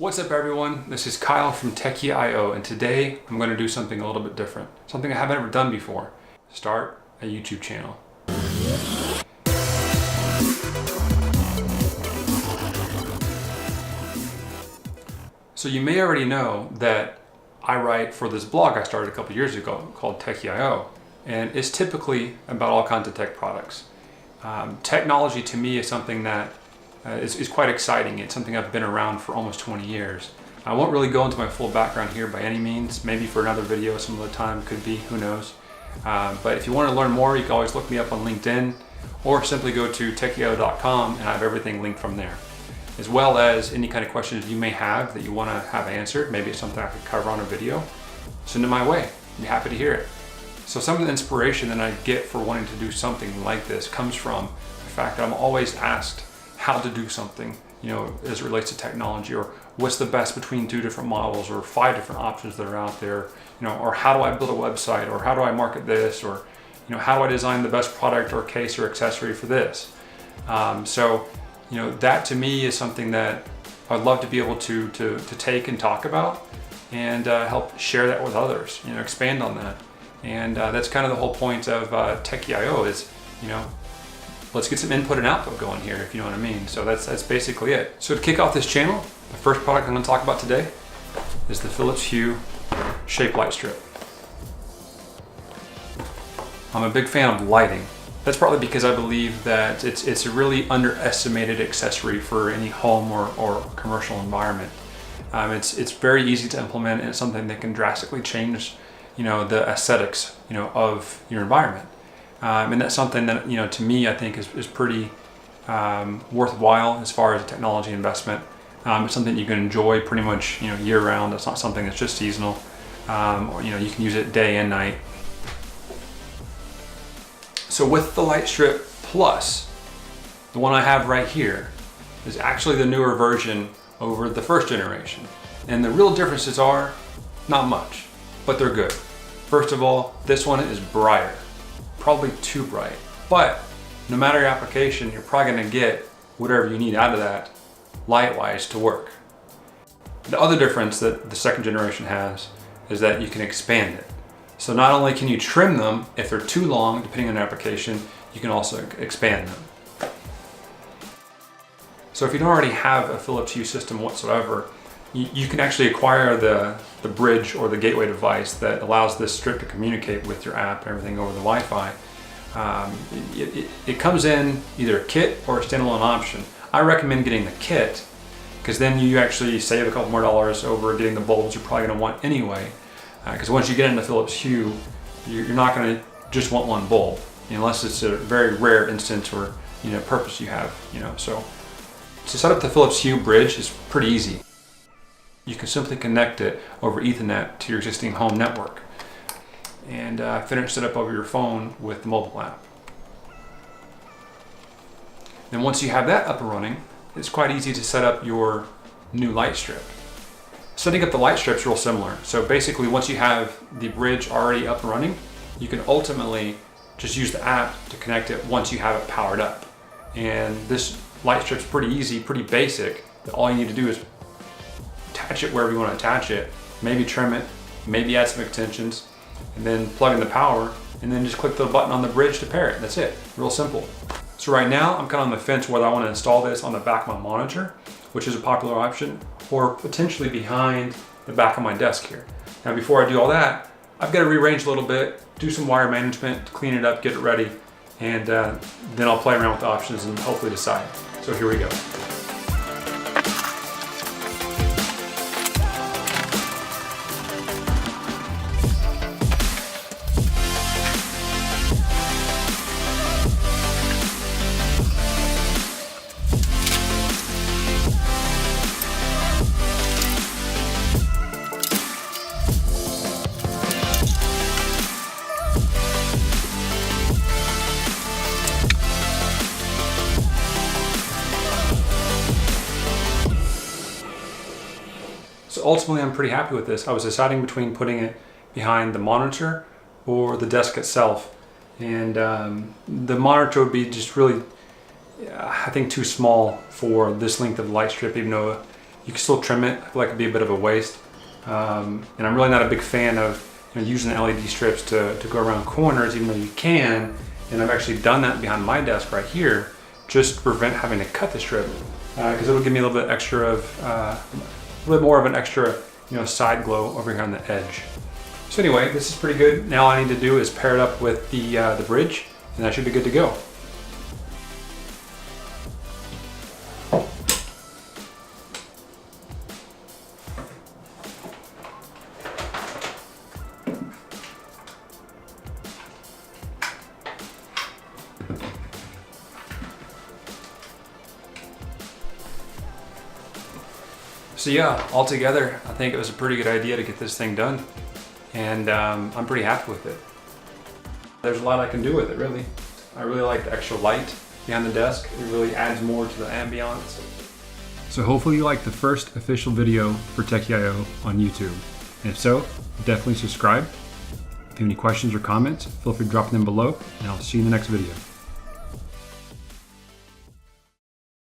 What's up everyone, this is Kyle from Techie.io, and today I'm going to do something a little bit different. Something I haven't ever done before. Start a YouTube channel. So you may already know that I write for this blog I started a couple years ago called Techie.io, and it's typically about all kinds of tech products. Technology to me is something that is quite exciting. It's something I've been around for almost 20 years. I won't really go into my full background here by any means. Maybe for another video some other time, could be, who knows. But if you want to learn more, you can always look me up on LinkedIn or simply go to techie.io.com and I have everything linked from there. As well as any kind of questions you may have that you want to have answered. Maybe it's something I could cover on a video. Send it my way. I'd be happy to hear it. So some of the inspiration that I get for wanting to do something like this comes from the fact that I'm always asked how to do something, as it relates to technology, or what's the best between two different models or 5 different options that are out there, or how do I build a website, or how do I market this, or how do I design the best product or case or accessory for this. So that to me is something that I'd love to be able to take and talk about and help share that with others, expand on that. And that's kind of the whole point of Techie.io is, let's get some input and output going here, if you know what I mean. So that's basically it. So to kick off this channel, the first product I'm going to talk about today is the Philips Hue Shape Light Strip. I'm a big fan of lighting. That's probably because I believe that it's a really underestimated accessory for any home or commercial environment. It's very easy to implement, and it's something that can drastically change the aesthetics of your environment. And that's something that to me I think is pretty worthwhile as far as a technology investment. It's something you can enjoy pretty much year round. It's not something that's just seasonal, or you can use it day and night. So with the Light Strip Plus, the one I have right here is actually the newer version over the first generation, and the real differences are not much, but they're good. First of all, this one is brighter. Probably too bright, but no matter your application, you're probably going to get whatever you need out of that light-wise to work. The other difference that the second generation has is that you can expand it. So not only can you trim them if they're too long, depending on the application, you can also expand them. So if you don't already have a Philips Hue system whatsoever, you can actually acquire the bridge or the gateway device that allows this strip to communicate with your app and everything over the Wi-Fi. It comes in either a kit or a standalone option. I recommend getting the kit because then you actually save a couple more dollars over getting the bulbs you're probably going to want anyway. Because once you get into Philips Hue, you're not going to just want one bulb, unless it's a very rare instance or purpose you have. So to set up the Philips Hue bridge is pretty easy. You can simply connect it over Ethernet to your existing home network and finish it up over your phone with the mobile app. Then once you have that up and running, it's quite easy to set up your new light strip. Setting up the light strip is real similar. So basically once you have the bridge already up and running, you can ultimately just use the app to connect it once you have it powered up. And this light strip is pretty easy, pretty basic. All you need to do is attach it wherever you want to attach it, maybe trim it, maybe add some extensions, and then plug in the power, and then just click the button on the bridge to pair it. That's it, real simple. So right now I'm kind of on the fence whether I want to install this on the back of my monitor, which is a popular option, or potentially behind the back of my desk here. Now before I do all that, I've got to rearrange a little bit, do some wire management, clean it up, get it ready, and then I'll play around with the options and hopefully decide. So here we go. So ultimately I'm pretty happy with this. I was deciding between putting it behind the monitor or the desk itself. And the monitor would be just really, I think, too small for this length of light strip, even though You can still trim it. I feel like it'd be a bit of a waste. And I'm really not a big fan of using the LED strips to go around corners, even though you can. And I've actually done that behind my desk right here, just to prevent having to cut the strip, because it'll give me a little bit extra of, a little bit more of an extra, side glow over here on the edge. So anyway, this is pretty good. Now all I need to do is pair it up with the bridge, and that should be good to go. So yeah, altogether, I think it was a pretty good idea to get this thing done, and I'm pretty happy with it. There's a lot I can do with it, really. I really like the extra light behind the desk. It really adds more to the ambiance. So hopefully you liked the first official video for Techie.io on YouTube. And if so, definitely subscribe. If you have any questions or comments, feel free to drop them below, and I'll see you in the next video.